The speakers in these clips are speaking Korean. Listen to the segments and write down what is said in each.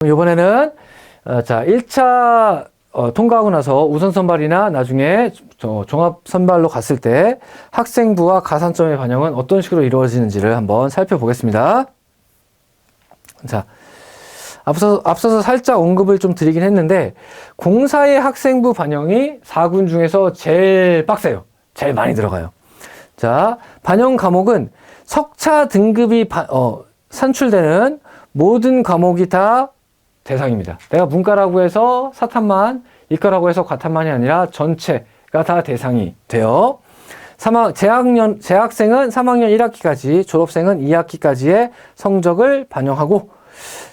이번에는 자 1차 통과하고 나서 우선 선발이나 나중에 종합 선발로 갔을 때 학생부와 가산점의 반영은 어떤 식으로 이루어지는지를 한번 살펴보겠습니다. 자, 앞서서 살짝 언급을 좀 드리긴 했는데 공사의 학생부 반영이 4군 중에서 제일 빡세요. 제일 많이 들어가요. 자, 반영 과목은 석차 등급이 산출되는 모든 과목이 다 대상입니다. 내가 문과라고 해서 사탄만, 이과라고 해서 과탄만이 아니라 전체가 다 대상이 돼요. 재학생은 3학년 1학기까지, 졸업생은 2학기까지의 성적을 반영하고,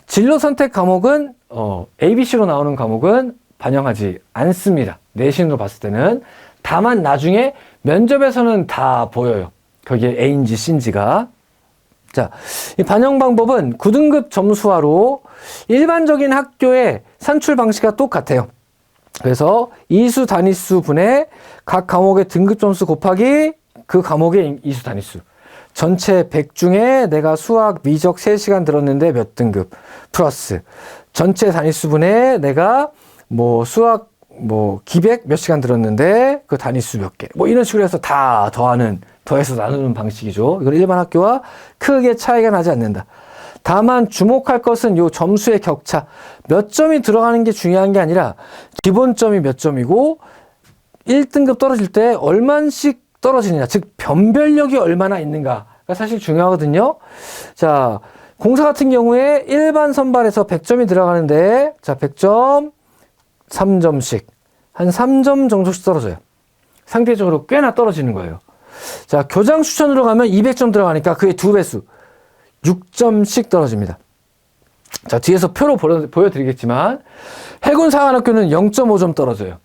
진로 선택 과목은 ABC로 나오는 과목은 반영하지 않습니다. 내신으로 봤을 때는. 다만 나중에 면접에서는 다 보여요. 거기에 A인지 C인지가. 자, 이 반영 방법은 9등급 점수화로 일반적인 학교의 산출 방식과 똑같아요. 그래서 이수 단위수 분의 각 과목의 등급 점수 곱하기 그 과목의 이수 단위수. 전체 100 중에 내가 수학, 미적 3시간 들었는데 몇 등급 플러스 전체 단위수 분의 내가 수학 기백 몇 시간 들었는데 그 단위수 몇 개. 이런 식으로 해서 다 더해서 나누는 방식이죠. 이건 일반 학교와 크게 차이가 나지 않는다. 다만 주목할 것은 요 점수의 격차. 몇 점이 들어가는 게 중요한 게 아니라 기본점이 몇 점이고 1등급 떨어질 때 얼마씩 떨어지느냐. 즉 변별력이 얼마나 있는가가 사실 중요하거든요. 자, 공사 같은 경우에 일반 선발에서 100점이 들어가는데 자, 100점 3점씩 한 3점 정도씩 떨어져요. 상대적으로 꽤나 떨어지는 거예요. 자, 교장 추천으로 가면 200점 들어가니까 그의 2배수 6점씩 떨어집니다. 자, 뒤에서 표로 보여드리겠지만 해군사관학교는 0.5점 떨어져요.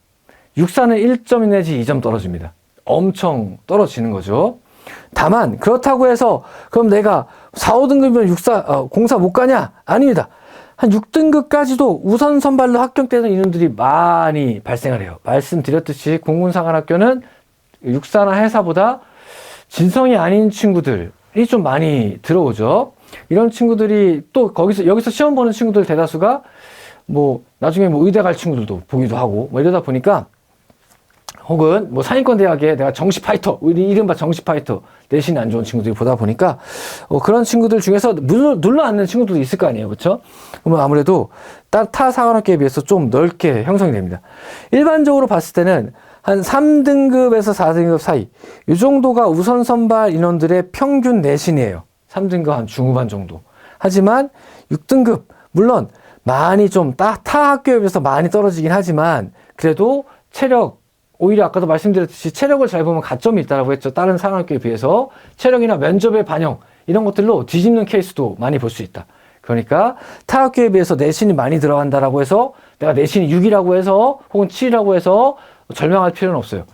육사는 1점 내지 2점 떨어집니다. 엄청 떨어지는 거죠. 다만 그렇다고 해서 그럼 내가 4, 5등급이면 공사 못 가냐? 아닙니다. 한 6등급까지도 우선 선발로 합격되는 인원들이 많이 발생을 해요. 말씀드렸듯이 공군사관학교는 육사나 해사보다 진성이 아닌 친구들이 좀 많이 들어오죠. 이런 친구들이 또 여기서 시험 보는 친구들 대다수가 나중에 의대 갈 친구들도 보기도 하고 이러다 보니까 혹은 상위권 대학에 내가 정시 파이터, 이른바 정시 파이터, 내신이 안 좋은 친구들이 보다 보니까 그런 친구들 중에서 눌러 앉는 친구들도 있을 거 아니에요. 그렇죠? 그러면 아무래도 타 사관학교에 비해서 좀 넓게 형성이 됩니다. 일반적으로 봤을 때는 한 3등급에서 4등급 사이 이 정도가 우선 선발 인원들의 평균 내신이에요. 3등급 한 중후반 정도. 하지만 6등급 물론 많이 좀 타 학교에 비해서 많이 떨어지긴 하지만 그래도 체력 오히려 아까도 말씀드렸듯이 체력을 잘 보면 가점이 있다고 했죠. 다른 사관학교에 비해서 체력이나 면접의 반영 이런 것들로 뒤집는 케이스도 많이 볼 수 있다. 그러니까 타 학교에 비해서 내신이 많이 들어간다라고 해서 내가 내신이 6이라고 해서 혹은 7이라고 해서 절망할 필요는 없어요.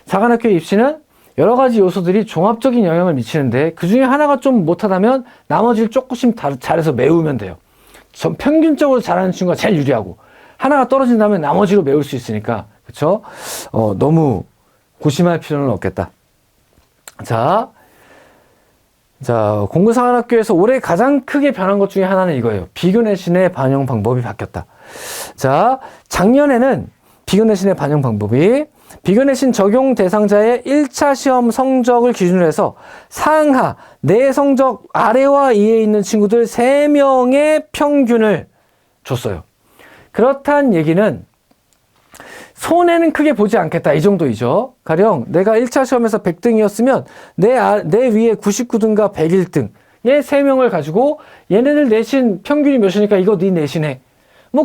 사관학교 입시는 여러 가지 요소들이 종합적인 영향을 미치는데 그 중에 하나가 좀 못하다면 나머지를 조금씩 잘해서 메우면 돼요. 전 평균적으로 잘하는 친구가 제일 유리하고 하나가 떨어진다면 나머지로 메울 수 있으니까 그렇죠? 너무 고심할 필요는 없겠다. 자, 공군사관학교에서 올해 가장 크게 변한 것 중에 하나는 이거예요. 비교내신의 반영 방법이 바뀌었다. 자, 작년에는 비교내신의 반영 방법이 비교내신 적용 대상자의 1차 시험 성적을 기준으로 해서 상하, 내 성적 아래와 위에 있는 친구들 3명의 평균을 줬어요. 그렇다는 얘기는 손해는 크게 보지 않겠다 이 정도이죠. 가령 내가 1차 시험에서 100등이었으면 내 위에 99등과 101등 얘 3명을 가지고 얘네들 내신 평균이 몇이니까 이거 네 내신해.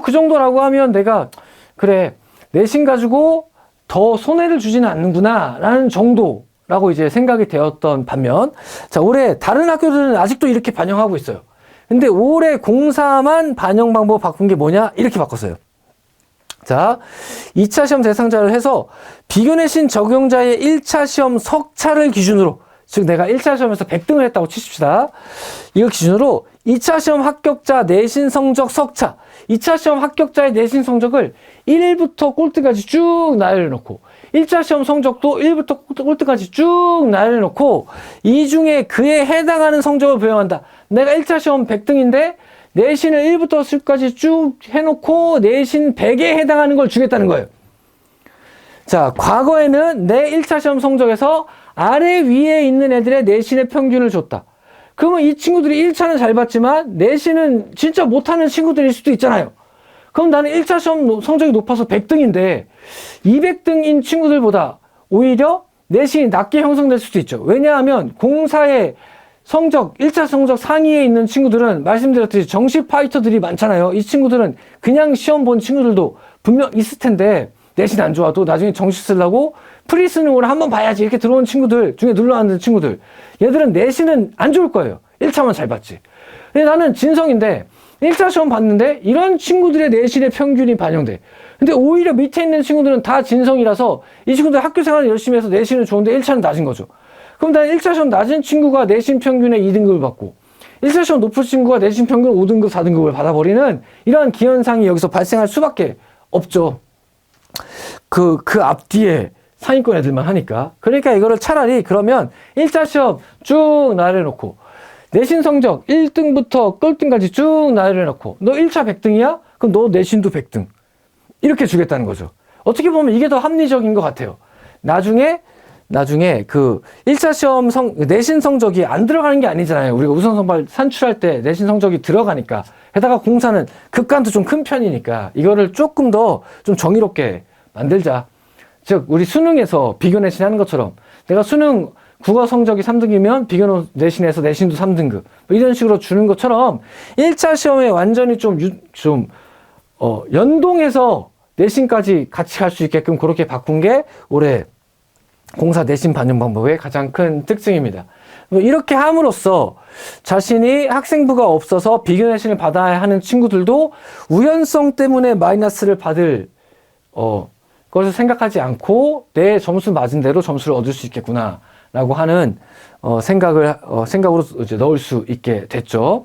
그 정도라고 하면 내가 그래 내신 가지고 더 손해를 주지는 않는구나 라는 정도라고 이제 생각이 되었던 반면 자, 올해 다른 학교들은 아직도 이렇게 반영하고 있어요. 근데 올해 공사만 반영 방법 바꾼 게 뭐냐? 이렇게 바꿨어요. 자, 2차 시험 대상자를 해서 비교내신 적용자의 1차 시험 석차를 기준으로 즉 내가 1차 시험에서 100등을 했다고 치십시다. 이거 기준으로 2차 시험 합격자 내신 성적 석차 2차 시험 합격자의 내신 성적을 1부터 꼴등까지 쭉 나열해놓고 1차 시험 성적도 1부터 꼴등까지 쭉 나열해놓고 이 중에 그에 해당하는 성적을 부여한다. 내가 1차 시험 100등인데 내신을 1부터 10까지 쭉 해놓고 내신 100에 해당하는 걸 주겠다는 거예요. 자, 과거에는 내 1차 시험 성적에서 아래 위에 있는 애들의 내신의 평균을 줬다. 그러면 이 친구들이 1차는 잘 봤지만 내신은 진짜 못하는 친구들일 수도 있잖아요. 그럼 나는 1차 시험 성적이 높아서 100등인데 200등인 친구들보다 오히려 내신이 낮게 형성될 수도 있죠. 왜냐하면 공사의 성적, 1차 성적 상위에 있는 친구들은 말씀드렸듯이 정시 파이터들이 많잖아요. 이 친구들은 그냥 시험 본 친구들도 분명 있을 텐데 내신 안 좋아도 나중에 정시 쓰려고 프리 수능으로 한번 봐야지 이렇게 들어온 친구들 중에 눌러앉은 친구들, 얘들은 내신은 안 좋을 거예요. 1차만 잘 봤지. 근데 나는 진성인데 1차 시험 봤는데 이런 친구들의 내신의 평균이 반영돼. 근데 오히려 밑에 있는 친구들은 다 진성이라서 이 친구들 학교 생활을 열심히 해서 내신은 좋은데 1차는 낮은 거죠. 그럼 나는 1차 시험 낮은 친구가 내신 평균에 2등급을 받고 1차 시험 높은 친구가 내신 평균 5등급, 4등급을 받아버리는 이러한 기현상이 여기서 발생할 수밖에 없죠. 그 앞뒤에 상위권 애들만 하니까. 그러니까 이거를 차라리 그러면 1차 시험 쭉 나열해놓고 내신 성적 1등부터 꼴등까지 쭉 나열해놓고 너 1차 100등이야? 그럼 너 내신도 100등. 이렇게 주겠다는 거죠. 어떻게 보면 이게 더 합리적인 것 같아요. 나중에 그 1차 시험 내신 성적이 안 들어가는 게 아니잖아요. 우리가 우선선발 산출할 때 내신 성적이 들어가니까. 게다가 공사는 급간도 좀 큰 편이니까 이거를 조금 더 좀 정의롭게 만들자. 즉 우리 수능에서 비교 내신 하는 것처럼 내가 수능 국어 성적이 3등이면 비교 내신에서 내신도 3등급 뭐 이런 식으로 주는 것처럼 1차 시험에 완전히 연동해서 내신까지 같이 갈 수 있게끔 그렇게 바꾼 게 올해 공사 내신 반영 방법의 가장 큰 특징입니다. 이렇게 함으로써 자신이 학생부가 없어서 비교 내신을 받아야 하는 친구들도 우연성 때문에 마이너스를 받을 것을 생각하지 않고 내 점수 맞은 대로 점수를 얻을 수 있겠구나 라고 하는 생각으로 이제 넣을 수 있게 됐죠.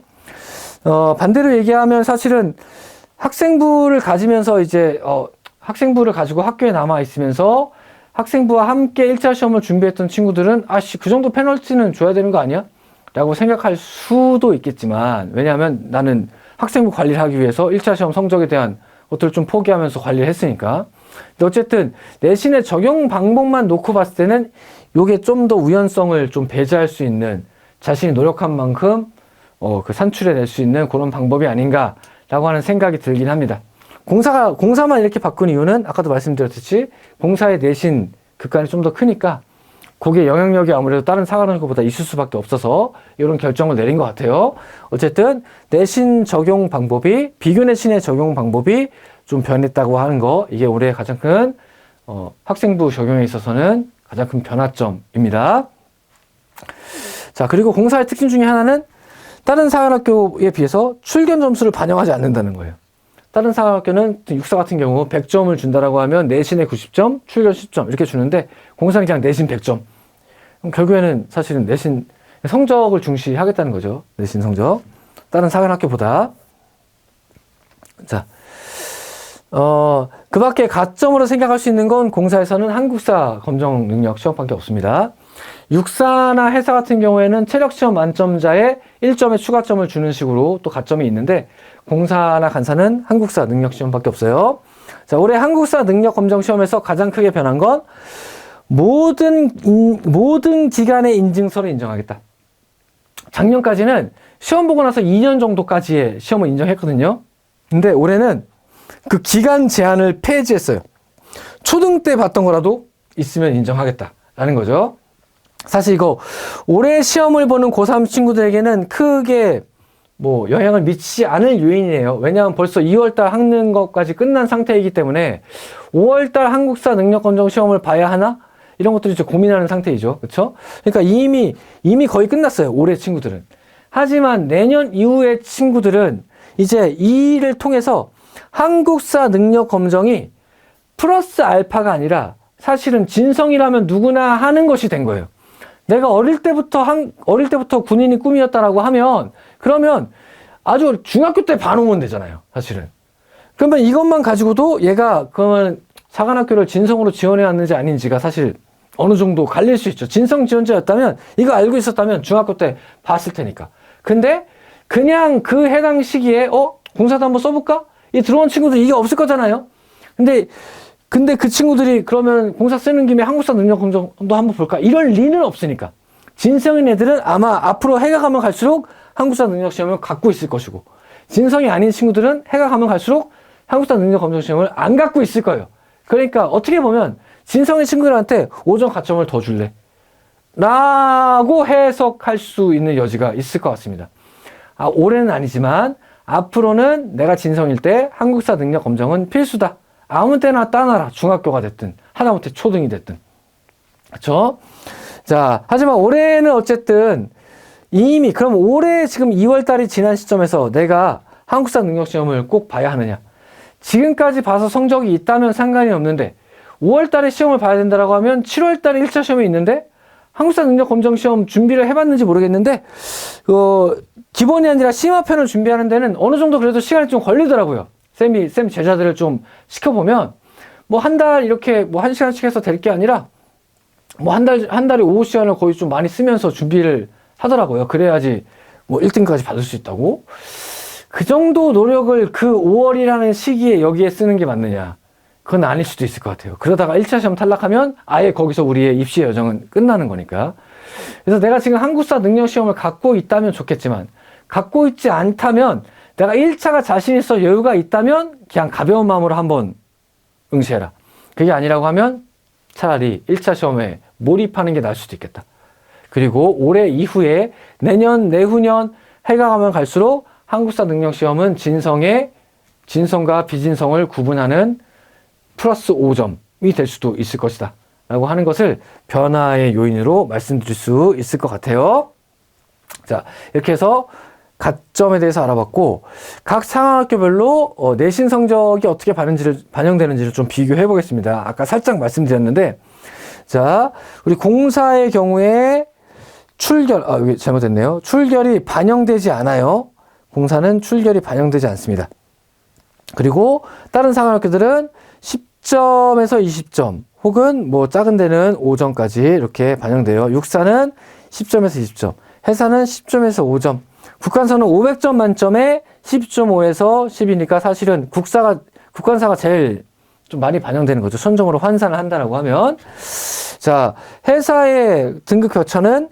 반대로 얘기하면 사실은 학생부를 가지면서 이제 학생부를 가지고 학교에 남아 있으면서 학생부와 함께 1차 시험을 준비했던 친구들은 그 정도 페널티는 줘야 되는 거 아니야? 라고 생각할 수도 있겠지만, 왜냐하면 나는 학생부 관리를 하기 위해서 1차 시험 성적에 대한 것들을 좀 포기하면서 관리를 했으니까. 근데 어쨌든 내신의 적용 방법만 놓고 봤을 때는 요게 좀 더 우연성을 좀 배제할 수 있는, 자신이 노력한 만큼 그 산출해낼 수 있는 그런 방법이 아닌가라고 하는 생각이 들긴 합니다. 공사만 이렇게 바꾼 이유는 아까도 말씀드렸듯이 공사의 내신 급간이 좀 더 크니까 거기에 영향력이 아무래도 다른 사관학교보다 있을 수밖에 없어서 이런 결정을 내린 것 같아요. 어쨌든 내신 적용 방법이, 비교 내신의 적용 방법이 좀 변했다고 하는 거, 이게 올해 가장 큰 학생부 적용에 있어서는 가장 큰 변화점입니다. 자, 그리고 공사의 특징 중에 하나는 다른 사관학교에 비해서 출견 점수를 반영하지 않는다는 거예요. 다른 사관학교는 육사 같은 경우 100점을 준다라고 하면 내신에 90점, 출견 10점 이렇게 주는데 공사는 그냥 내신 100점. 그럼 결국에는 사실은 내신 성적을 중시하겠다는 거죠. 내신 성적. 다른 사관학교보다. 자, 그 밖에 가점으로 생각할 수 있는 건 공사에서는 한국사 검정 능력 시험밖에 없습니다. 육사나 해사 같은 경우에는 체력 시험 만점자에 1점의 추가점을 주는 식으로 또 가점이 있는데, 공사나 간사는 한국사 능력 시험밖에 없어요. 자, 올해 한국사 능력 검정 시험에서 가장 크게 변한 건 모든 기간의 인증서를 인정하겠다. 작년까지는 시험 보고 나서 2년 정도까지의 시험을 인정했거든요. 근데 올해는 그 기간 제한을 폐지했어요. 초등 때 봤던 거라도 있으면 인정하겠다라는 거죠. 사실 이거 올해 시험을 보는 고3 친구들에게는 크게 영향을 미치지 않을 요인이에요. 왜냐하면 벌써 2월달 학능것까지 끝난 상태이기 때문에 5월달 한국사 능력검정 시험을 봐야 하나? 이런 것들이 이제 고민하는 상태이죠. 그렇죠? 그러니까 이미 거의 끝났어요. 올해 친구들은. 하지만 내년 이후의 친구들은 이제 이 일을 통해서 한국사 능력검정이 플러스 알파가 아니라 사실은 진성이라면 누구나 하는 것이 된 거예요. 내가 어릴 때부터 군인이 꿈이었다라고 하면, 그러면 아주 중학교 때 봐놓으면 되잖아요, 사실은. 그러면 이것만 가지고도 얘가 그러면 사관학교를 진성으로 지원해왔는지 아닌지가 사실 어느 정도 갈릴 수 있죠. 진성 지원자였다면, 이거 알고 있었다면 중학교 때 봤을 테니까. 근데 그냥 그 해당 시기에 공사도 한번 써볼까? 이 들어온 친구들 이게 없을 거잖아요. 근데 그 친구들이 그러면 공사 쓰는 김에 한국사 능력 검정도 한번 볼까? 이럴 리는 없으니까. 진성인 애들은 아마 앞으로 해가 가면 갈수록 한국사 능력 시험을 갖고 있을 것이고, 진성이 아닌 친구들은 해가 가면 갈수록 한국사 능력 검정 시험을 안 갖고 있을 거예요. 그러니까 어떻게 보면 진성인 친구들한테 5점 가점을 더 줄래? 라고 해석할 수 있는 여지가 있을 것 같습니다. 올해는 아니지만 앞으로는 내가 진성일 때 한국사 능력 검정은 필수다. 아무 때나 따놔라. 중학교가 됐든 하다못해 초등이 됐든. 그렇죠? 자, 하지만 올해는 어쨌든 이미 그럼 올해 지금 2월 달이 지난 시점에서 내가 한국사 능력 시험을 꼭 봐야 하느냐? 지금까지 봐서 성적이 있다면 상관이 없는데 5월 달에 시험을 봐야 된다라고 하면 7월 달에 1차 시험이 있는데 한국사 능력 검정 시험 준비를 해봤는지 모르겠는데 기본이 아니라 심화편을 준비하는 데는 어느 정도 그래도 시간이 좀 걸리더라고요. 쌤 제자들을 좀 시켜보면 뭐 한 달 이렇게 뭐 1시간씩 해서 될 게 아니라 뭐 한 달에 오후 시간을 거의 좀 많이 쓰면서 준비를 하더라고요. 그래야지 뭐 1등까지 받을 수 있다고. 그 정도 노력을 그 5월이라는 시기에 여기에 쓰는 게 맞느냐? 그건 아닐 수도 있을 것 같아요. 그러다가 1차 시험 탈락하면 아예 거기서 우리의 입시 여정은 끝나는 거니까. 그래서 내가 지금 한국사 능력 시험을 갖고 있다면 좋겠지만 갖고 있지 않다면 내가 1차가 자신 있어 여유가 있다면 그냥 가벼운 마음으로 한번 응시해라. 그게 아니라고 하면 차라리 1차 시험에 몰입하는 게 나을 수도 있겠다. 그리고 올해 이후에 내년, 내후년 해가 가면 갈수록 한국사 능력 시험은 진성과 비진성을 구분하는 플러스 5점이 될 수도 있을 것이다. 라고 하는 것을 변화의 요인으로 말씀드릴 수 있을 것 같아요. 자, 이렇게 해서 가점에 대해서 알아봤고, 각 상황학교별로 내신 성적이 어떻게 반영되는지를 좀 비교해 보겠습니다. 아까 살짝 말씀드렸는데, 자, 우리 공사의 경우에 여기 잘못됐네요. 출결이 반영되지 않아요. 공사는 출결이 반영되지 않습니다. 그리고 다른 상황학교들은 10점에서 20점, 혹은 뭐 작은 데는 5점까지 이렇게 반영돼요. 육사는 10점에서 20점, 해사는 10점에서 5점, 국관사는 500점 만점에 10.5에서 10이니까 사실은 국관사가 제일 좀 많이 반영되는 거죠. 천점으로 환산을 한다라고 하면. 자, 해사의 등급 교차는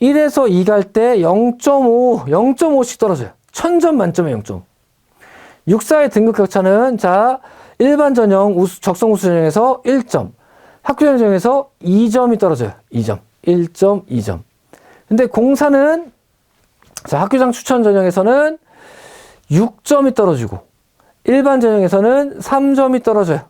1에서 2 갈 때 0.5씩 떨어져요. 1000점 만점에 0.5. 육사의 등급 격차는 자, 일반 전형 적성 우수 전형에서 1점, 학교 전형에서 2점이 떨어져요. 2점. 1.2점. 근데 공사는 자, 학교장 추천 전형에서는 6점이 떨어지고 일반 전형에서는 3점이 떨어져요.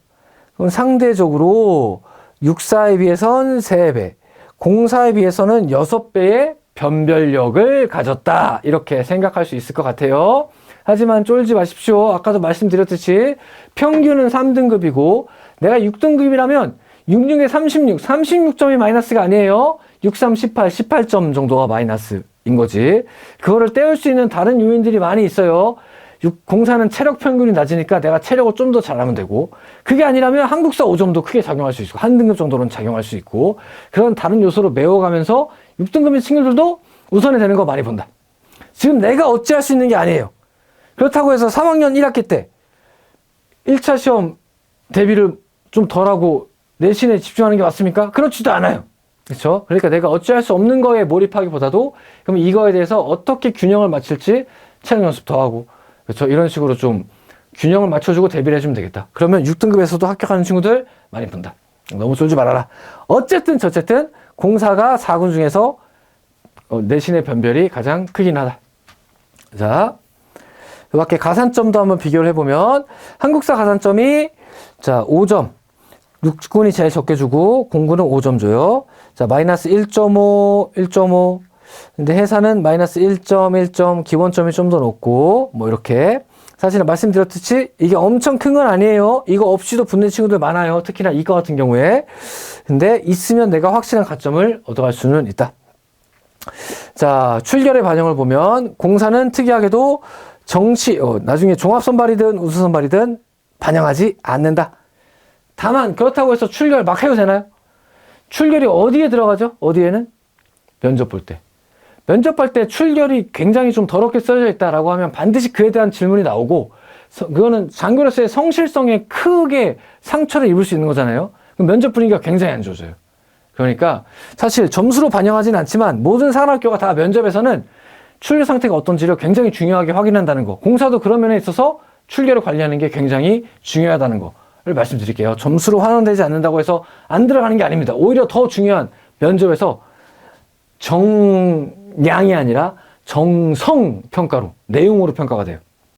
그럼 상대적으로 육사에 비해서는 3배, 공사에 비해서는 6배의 변별력을 가졌다. 이렇게 생각할 수 있을 것 같아요. 하지만 쫄지 마십시오. 아까도 말씀드렸듯이 평균은 3등급이고 내가 6등급이라면 66에 36점이 마이너스가 아니에요. 63, 18점 정도가 마이너스인 거지. 그거를 떼올 수 있는 다른 요인들이 많이 있어요. 공사는 체력 평균이 낮으니까 내가 체력을 좀 더 잘하면 되고, 그게 아니라면 한국사 5점도 크게 작용할 수 있고 한 등급 정도는 작용할 수 있고, 그런 다른 요소로 메워가면서 6등급인 친구들도 우선이 되는 거 많이 본다. 지금 내가 어찌할 수 있는 게 아니에요. 그렇다고 해서 3학년 1학기 때 1차 시험 대비를 좀 덜하고 내신에 집중하는 게 맞습니까? 그렇지도 않아요. 그렇죠? 그러니까 내가 어찌할 수 없는 거에 몰입하기보다도 그럼 이거에 대해서 어떻게 균형을 맞출지 체력 연습 더 하고, 그렇죠? 이런 식으로 좀 균형을 맞춰주고 대비를 해주면 되겠다. 그러면 6등급에서도 합격하는 친구들 많이 본다. 너무 쫄지 말아라. 어쨌든 저쨌든 공사가 4군 중에서 내신의 변별이 가장 크긴 하다. 자, 그 밖에 가산점도 한번 비교를 해보면 한국사 가산점이 자 5점, 6군이 제일 적게 주고 공군은 5점 줘요. 자, 마이너스 1.5, 1.5. 근데 해사는 마이너스 1점, 1점, 기본점이 좀 더 높고, 뭐 이렇게. 사실은 말씀드렸듯이 이게 엄청 큰 건 아니에요. 이거 없이도 붙는 친구들 많아요. 특히나 이과 같은 경우에. 근데 있으면 내가 확실한 가점을 얻어갈 수는 있다. 자, 출결의 반영을 보면 공사는 특이하게도 나중에 종합선발이든 우수선발이든 반영하지 않는다. 다만 그렇다고 해서 출결 막 해도 되나요? 출결이 어디에 들어가죠? 어디에는? 면접 볼 때. 면접할 때 출결이 굉장히 좀 더럽게 써져 있다라고 하면 반드시 그에 대한 질문이 나오고, 그거는 장교로서의 성실성에 크게 상처를 입을 수 있는 거잖아요. 그럼 면접 분위기가 굉장히 안 좋아져요. 그러니까 사실 점수로 반영하진 않지만 모든 산학교가 다 면접에서는 출결 상태가 어떤지를 굉장히 중요하게 확인한다는 거. 공사도 그런 면에 있어서 출결을 관리하는 게 굉장히 중요하다는 거를 말씀드릴게요. 점수로 환원되지 않는다고 해서 안 들어가는 게 아닙니다. 오히려 더 중요한 면접에서 정량이 아니라 정성 평가로, 내용으로 평가가 돼요.